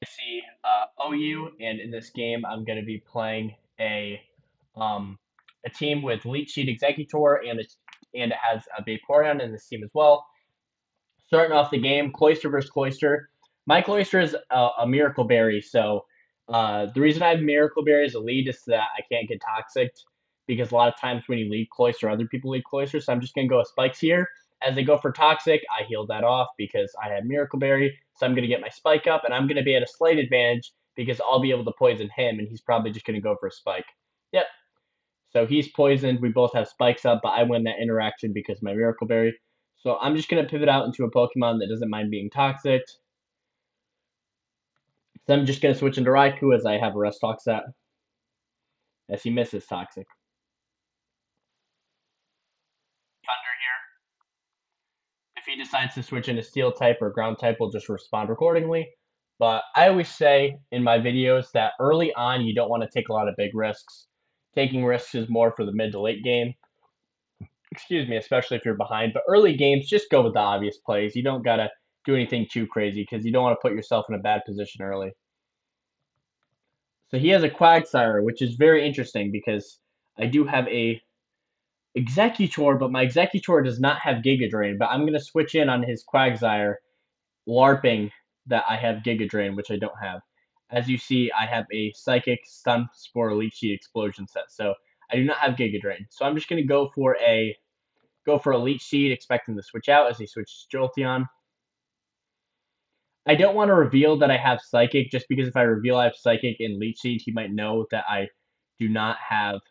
GSC OU, and in this game, I'm going to be playing um, a team with Leech Seed Exeggutor, and it has a Vaporeon in this team as well. Starting off the game, Cloyster versus Cloyster. My Cloyster is a Miracle Berry, so the reason I have Miracle Berry as a lead is that I can't get Toxic, because a lot of times when you lead Cloyster, other people lead Cloyster, so I'm just going to go with Spikes here. As they go for Toxic, I heal that off because I had Miracle Berry, so I'm going to get my Spike up, and I'm going to be at a slight advantage because I'll be able to poison him, and he's probably just going to go for a Spike. Yep. So he's poisoned. We both have Spikes up, but I win that interaction because of my Miracle Berry. So I'm just going to pivot out into a Pokemon that doesn't mind being toxic. So I'm just going to switch into Raikou as I have a Rest Talk set, as he misses Toxic. Thunder here. If he decides to switch into Steel type or Ground type, we'll just respond accordingly. But I always say in my videos that early on, you don't want to take a lot of big risks. Taking risks is more for the mid to late game. Excuse me, especially if you're behind. But early games, just go with the obvious plays. You don't got to do anything too crazy because you don't want to put yourself in a bad position early. So he has a Quagsire, which is very interesting because I do have a Exeggutor, but my Exeggutor does not have Giga Drain. But I'm going to switch in on his Quagsire, LARPing that I have Giga Drain, which I don't have. As you see, I have a Psychic, Stun Spore, Leech Seed Explosion set, so I do not have Giga Drain. So I'm just going to go for a Leech Seed, expecting to switch out as he switches Jolteon. I don't want to reveal that I have Psychic, just because if I reveal I have Psychic in Leech Seed, he might know that I do not have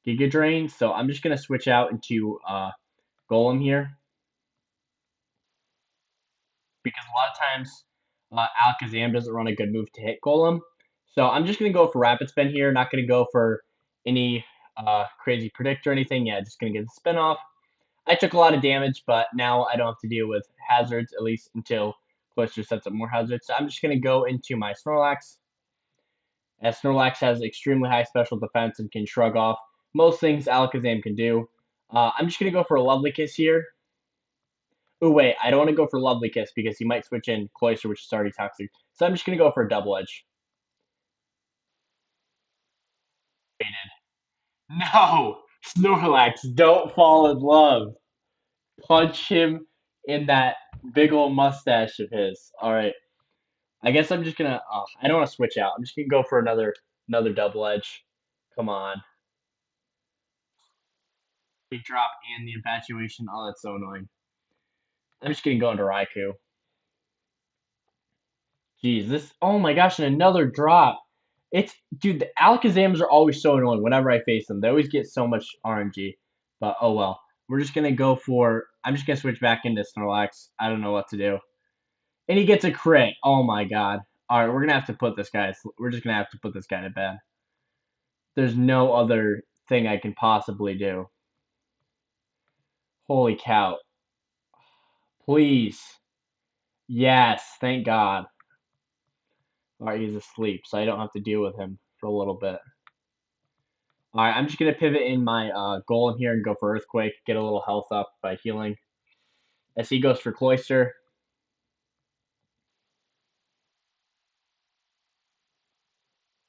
Giga Drain. So I'm just going to switch out into Golem here. Because a lot of times Alakazam doesn't run a good move to hit Golem. So I'm just going to go for Rapid Spin here. Not going to go for any crazy Predict or anything. Yeah, just going to get the spin off. I took a lot of damage, but now I don't have to deal with hazards, at least until Cloyster sets up more hazards. So I'm just going to go into my Snorlax. As Snorlax has extremely high special defense and can shrug off most things Alakazam can do. I'm just going to go for a Lovely Kiss here. Oh, wait, I don't want to go for Lovely Kiss because he might switch in Cloyster, which is already toxic. So I'm just going to go for a Double Edge. No! Snorlax, don't fall in love. Punch him in that big old mustache of his. Alright. I guess I'm just gonna. Oh, I don't want to switch out. I'm just gonna go for another Double Edge. Come on. Big drop and the infatuation. Oh, that's so annoying. I'm just gonna go into Raikou. Jeez, this. Oh my gosh, and another drop. It's dude. The Alakazams are always so annoying. Whenever I face them, they always get so much RNG. But oh well. We're just gonna go for. I'm just gonna switch back into Snorlax. I don't know what to do. And he gets a crit. Oh my god. All right, we're gonna have to put this guy. We're just gonna have to put this guy to bed. There's no other thing I can possibly do. Holy cow. Please. Yes, thank God. Alright, he's asleep, so I don't have to deal with him for a little bit. Alright, I'm just going to pivot in my Golem here and go for Earthquake, get a little health up by healing. As he goes for Cloyster.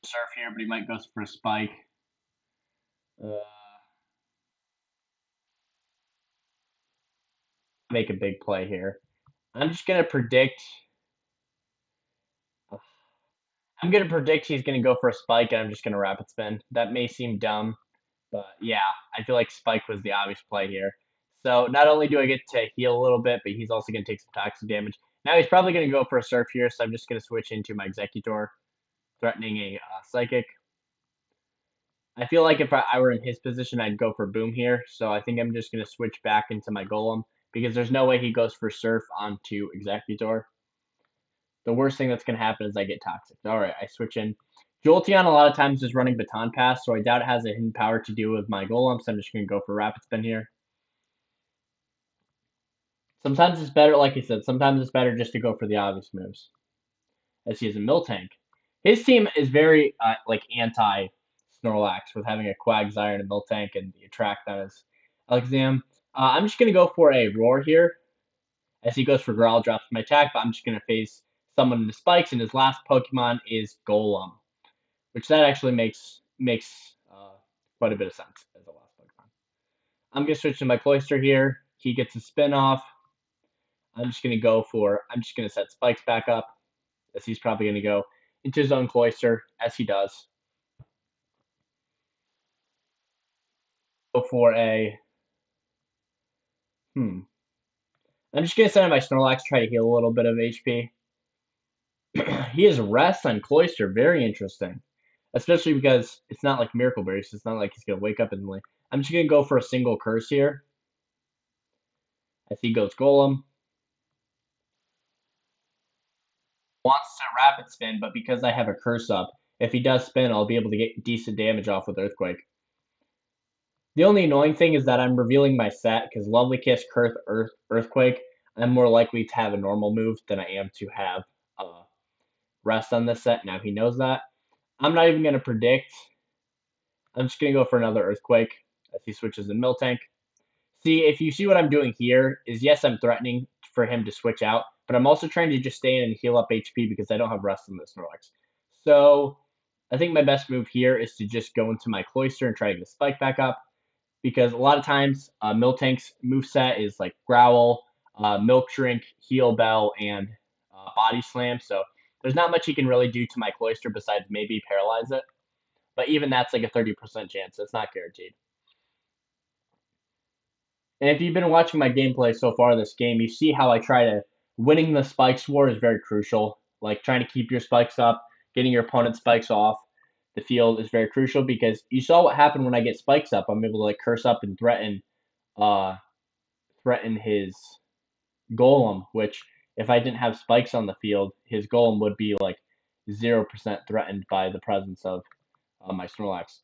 Surf here, but he might go for a Spike. Make a big play here. I'm just going to predict. I'm going to predict he's going to go for a Spike, and I'm just going to Rapid Spin. That may seem dumb, but yeah, I feel like Spike was the obvious play here. So not only do I get to heal a little bit, but he's also going to take some toxic damage. Now he's probably going to go for a Surf here, so I'm just going to switch into my Exeggutor, threatening a Psychic. I feel like if I were in his position, I'd go for Boom here, so I think I'm just going to switch back into my Golem, because there's no way he goes for Surf onto Exeggutor. The worst thing that's going to happen is I get Toxic. Alright, I switch in. Jolteon a lot of times is running Baton Pass, so I doubt it has a hidden power to do with my Golem, so I'm just going to go for Rapid Spin here. Sometimes it's better, like I said, sometimes it's better just to go for the obvious moves. As he has a Miltank. His team is very, anti-Snorlax with having a Quagsire and a Miltank and the Attract on his Alakazam. I'm just going to go for a Roar here. As he goes for Growl, drops my attack, but I'm just going to face summon the spikes, and his last Pokemon is Golem, which that actually makes quite a bit of sense as the last Pokemon. I'm gonna switch to my Cloyster here. He gets a spin off. I'm just gonna set spikes back up, as he's probably gonna go into his own Cloyster, as he does. Go for a I'm just gonna send in my Snorlax, try to heal a little bit of HP. He has rest on Cloyster, very interesting. Especially because it's not like Miracle Berry, so it's not like he's gonna wake up instantly. I'm just gonna go for a single curse here. As he goes Golem. Wants to rapid spin, but because I have a curse up, if he does spin, I'll be able to get decent damage off with Earthquake. The only annoying thing is that I'm revealing my set, because Lovely Kiss, Curse, Earthquake, I'm more likely to have a normal move than I am to have rest on this set. Now he knows that. I'm not even going to predict. I'm just going to go for another Earthquake as he switches in Miltank. See, if you see what I'm doing here, is yes, I'm threatening for him to switch out, but I'm also trying to just stay in and heal up HP because I don't have rest in this Snorlax. So I think my best move here is to just go into my Cloyster and try to get a spike back up, because a lot of times Miltank's moveset is like Growl, Milk Drink, Heal Bell, and Body Slam. So there's not much he can really do to my Cloyster besides maybe paralyze it. But even that's like a 30% chance. It's not guaranteed. And if you've been watching my gameplay so far this game, you see how I try to winning the spikes war is very crucial. Like trying to keep your spikes up, getting your opponent's spikes off the field is very crucial, because you saw what happened when I get spikes up. I'm able to like curse up and threaten his Golem, which if I didn't have spikes on the field, his Golem would be like 0% threatened by the presence of my Snorlax.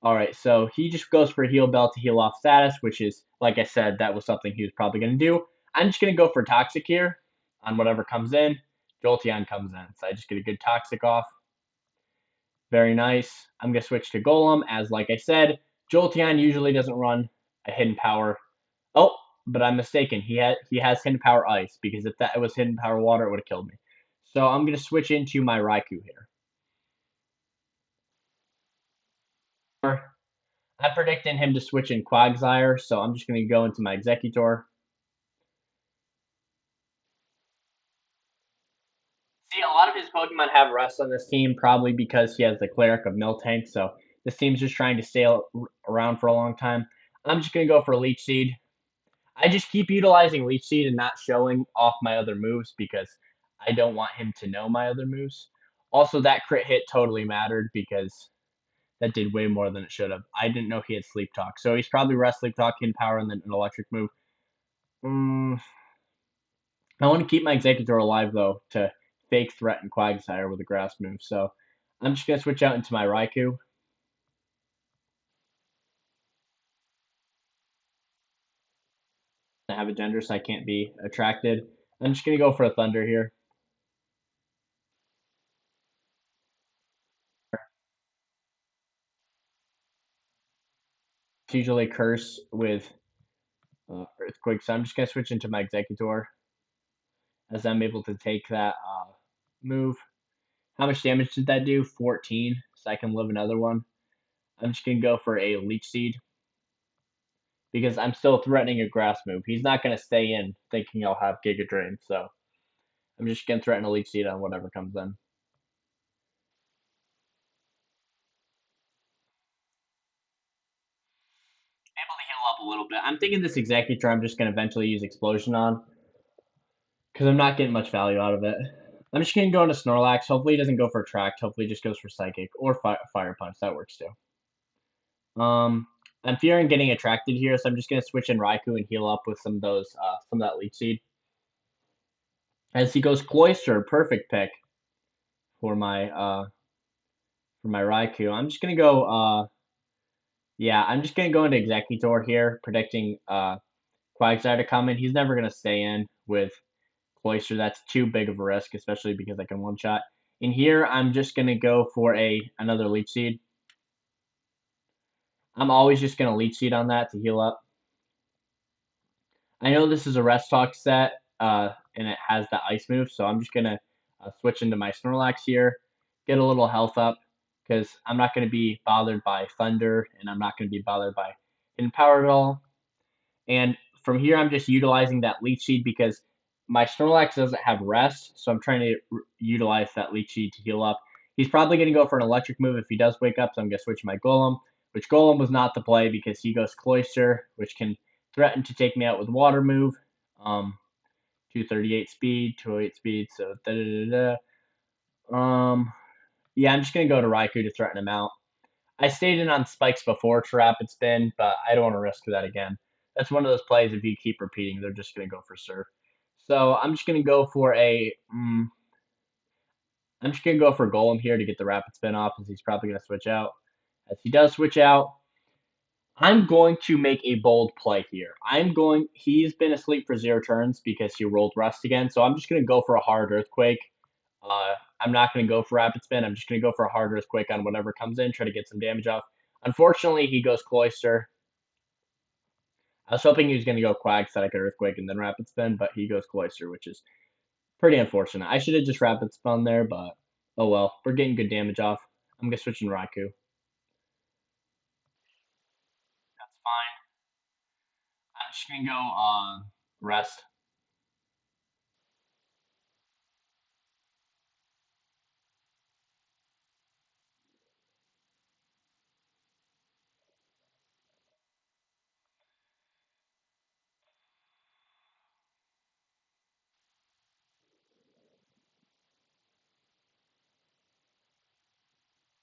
Alright, so he just goes for Heal Bell to heal off status, which is, like I said, that was something he was probably going to do. I'm just going to go for Toxic here on whatever comes in. Jolteon comes in, so I just get a good Toxic off. Very nice. I'm going to switch to Golem, as like I said, Jolteon usually doesn't run a Hidden Power. Oh, but I'm mistaken. He has Hidden Power Ice, because if that was Hidden Power Water, it would have killed me. So I'm going to switch into my Raikou here. I'm predicting him to switch in Quagsire, so I'm just going to go into my Exeggutor. See, a lot of his Pokemon have rest on this team, probably because he has the Cleric of Miltank, so this team's just trying to stay around for a long time. I'm just going to go for Leech Seed. I just keep utilizing Leech Seed and not showing off my other moves because I don't want him to know my other moves. Also, that crit hit totally mattered because that did way more than it should have. I didn't know he had Sleep Talk, so he's probably Rest, Sleep Talk, Hidden Power, and then an Electric move. I want to keep my Exeggutor alive, though, to fake threaten Quagsire with a Grass move, so I'm just going to switch out into my Raikou. I have a gender, so I can't be attracted. I'm just going to go for a Thunder here. It's usually Curse with Earthquake, so I'm just going to switch into my Exeggutor, as I'm able to take that move. How much damage did that do? 14, so I can live another one. I'm just going to go for a Leech Seed, because I'm still threatening a Grass move. He's not going to stay in thinking I'll have Giga Drain, so I'm just going to threaten a Leech Seed on whatever comes in. Able to heal up a little bit. I'm thinking this Exeggutor I'm just going to eventually use Explosion on, because I'm not getting much value out of it. I'm just going to go into Snorlax. Hopefully he doesn't go for Attract. Hopefully he just goes for Psychic or Fire Punch. That works too. I'm fearing getting attracted here, so I'm just going to switch in Raikou and heal up with some of that Leech Seed. As he goes Cloyster, perfect pick for my Raikou. I'm just going to go, I'm just going to go into Exeggutor here, predicting Quagsire to come in. He's never going to stay in with Cloyster. That's too big of a risk, especially because I can one-shot. In here, I'm just going to go for another Leech Seed. I'm always just going to Leech Seed on that to heal up. I know this is a Rest Talk set, and it has the Ice move, so I'm just going to switch into my Snorlax here, get a little health up, because I'm not going to be bothered by Thunder, and I'm not going to be bothered by Hidden Power at all. And from here, I'm just utilizing that Leech Seed because my Snorlax doesn't have rest, so I'm trying to utilize that Leech Seed to heal up. He's probably going to go for an electric move if he does wake up, so I'm going to switch my Golem, which Golem was not the play because he goes Cloyster, which can threaten to take me out with Water move. 238 speed, 208 speed, so yeah, I'm just going to go to Raikou to threaten him out. I stayed in on spikes before to rapid spin, but I don't want to risk that again. That's one of those plays, if you keep repeating, they're just going to go for surf. So I'm just going to go for I'm just going to go for Golem here to get the rapid spin off, as he's probably going to switch out. As he does switch out, I'm going to make a bold play here. He's been asleep for 0 turns because he rolled Rust again, so I'm just going to go for a hard Earthquake. I'm not going to go for Rapid Spin. I'm just going to go for a hard Earthquake on whatever comes in, try to get some damage off. Unfortunately, he goes Cloyster. I was hoping he was going to go Quag so that I could Earthquake and then Rapid Spin, but he goes Cloyster, which is pretty unfortunate. I should have just Rapid Spun there, but oh well. We're getting good damage off. I'm going to switch in Raikou. That's fine. I'm just going to go Rest.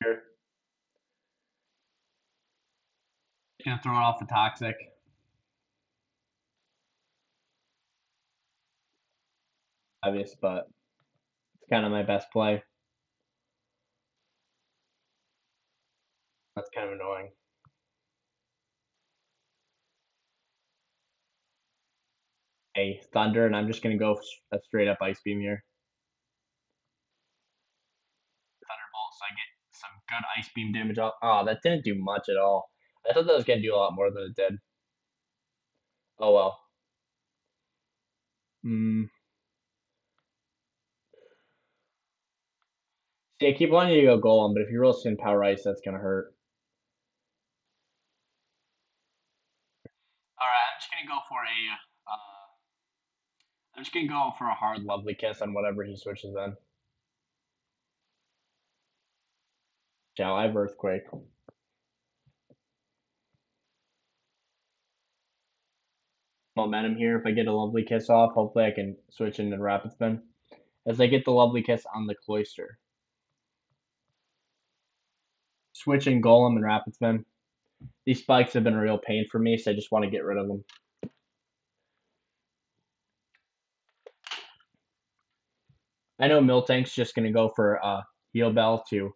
Here. Going to throw it off the Toxic. Obvious, but it's kind of my best play. That's kind of annoying. A Thunder, and I'm just going to go a straight up Ice Beam here. Thunderbolt, so I get some good Ice Beam damage off. Oh, that didn't do much at all. I thought that was going to do a lot more than it did. Oh well. See, I keep wanting to go Golem, but if you roll Sin Power Ice, that's going to hurt. Alright, I'm just gonna go for a hard Lovely Kiss on whatever he switches in. Shall I have Earthquake? Momentum here. If I get a Lovely Kiss off, hopefully I can switch into Rapid Spin. As I get the Lovely Kiss on the Cloyster. Switching Golem and Rapid Spin. These spikes have been a real pain for me, so I just want to get rid of them. I know Miltank's just going to go for Heal Bell to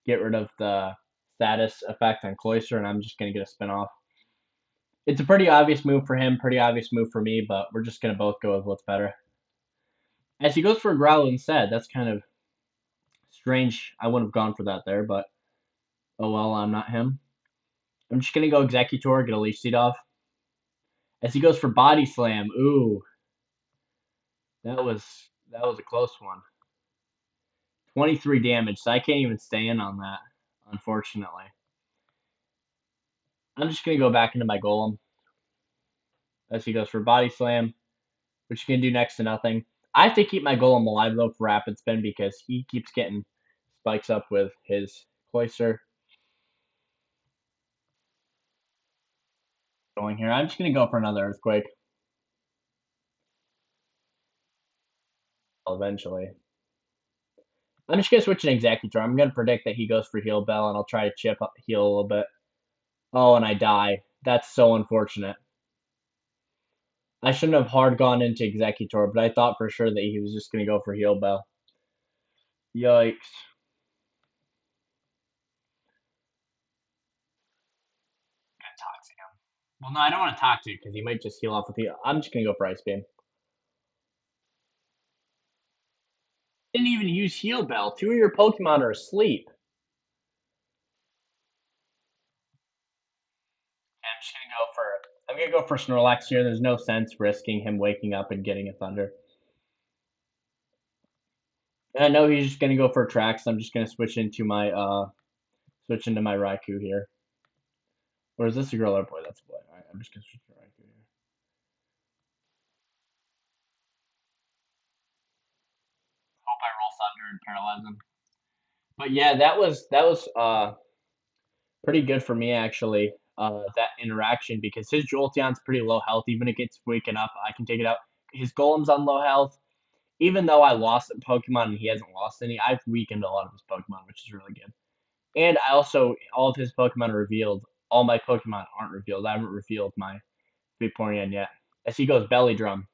get rid of the status effect on Cloyster, and I'm just going to get a spin off. It's a pretty obvious move for him, pretty obvious move for me, but we're just going to both go with what's better. As he goes for a Growl instead, that's kind of strange. I wouldn't have gone for that there, but oh well, I'm not him. I'm just going to go Exeggutor, get a Leech Seed off. As he goes for Body Slam, ooh. That was a close one. 23 damage, so I can't even stay in on that, unfortunately. I'm just going to go back into my Golem. As he goes for Body Slam, which you can do next to nothing. I have to keep my Golem alive, though, for Rapid Spin, because he keeps getting spikes up with his Cloyster. Going here. I'm just going to go for another Earthquake. Eventually. I'm just going to switch an Exeggutor. I'm going to predict that he goes for Heal Bell, and I'll try to chip heal a little bit. Oh, and I die. That's so unfortunate. I shouldn't have hard gone into Exeggutor, but I thought for sure that he was just going to go for Heal Bell. Yikes. Toxic him. Well, no, I don't want to Toxic because he might just heal off with heal. I'm just going to go for Ice Beam. Didn't even use Heal Bell. 2 of your Pokemon are asleep. I'm gonna go for Snorlax here. There's no sense risking him waking up and getting a Thunder. And I know he's just gonna go for tracks. I'm just gonna switch into my Raikou here. Or is this a girl or a boy? That's a boy. Alright, I'm just gonna switch to Raikou here. Hope I roll Thunder and paralyze him. But yeah, that was pretty good for me actually. That interaction because his Jolteon's pretty low health. Even if it gets waken up, I can take it out. His Golem's on low health. Even though I lost a Pokemon and he hasn't lost any, I've weakened a lot of his Pokemon, which is really good. And I also all of his Pokemon are revealed. All my Pokemon aren't revealed. I haven't revealed my Vaporeon yet. As he goes belly drum.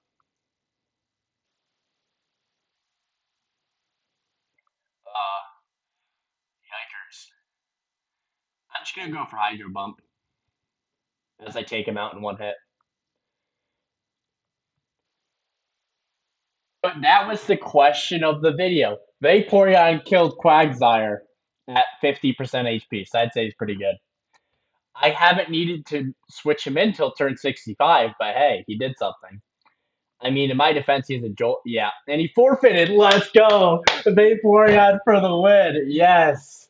Uh, Yikers. I'm just gonna go for Hydro Bump as I take him out in one hit. But that was the question of the video. Vaporeon killed Quagsire at 50% HP, so I'd say he's pretty good. I haven't needed to switch him in till turn 65, but hey, he did something. I mean, in my defense, he's a jolt. Yeah, and he forfeited. Let's go, Vaporeon for the win. Yes,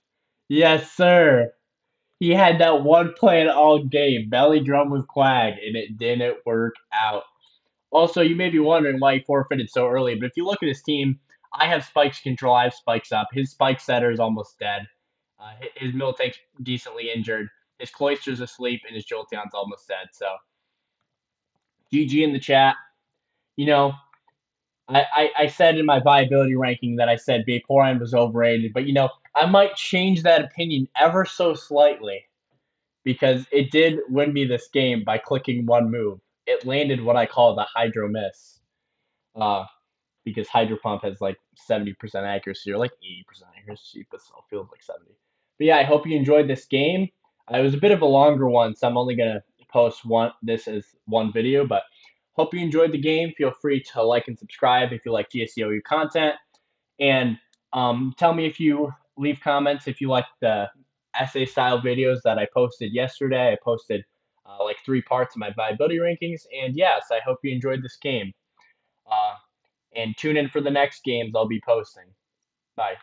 yes, sir. He had that one plan all game, belly drum with Quag, and it didn't work out. Also, you may be wondering why he forfeited so early, but if you look at his team, I have spikes control, I have spikes up. His spike setter is almost dead. His Miltank's decently injured. His Cloyster's asleep, and his Jolteon's almost dead. So, GG in the chat. You know, I said in my viability ranking that I said Vaporeon was overrated, but I might change that opinion ever so slightly because it did win me this game by clicking one move. It landed what I call the Hydro Miss. Uh, because Hydro Pump has like 70% accuracy or like 80% accuracy, but still feels like 70. But yeah, I hope you enjoyed this game. It was a bit of a longer one, so I'm only gonna post this as one video, but hope you enjoyed the game. Feel free to like and subscribe if you like GSC OU content, and tell me if you leave comments if you like the essay style videos that I posted yesterday. I posted like 3 parts of my viability rankings, and yes, I hope you enjoyed this game. Uh, and tune in for the next games I'll be posting. Bye.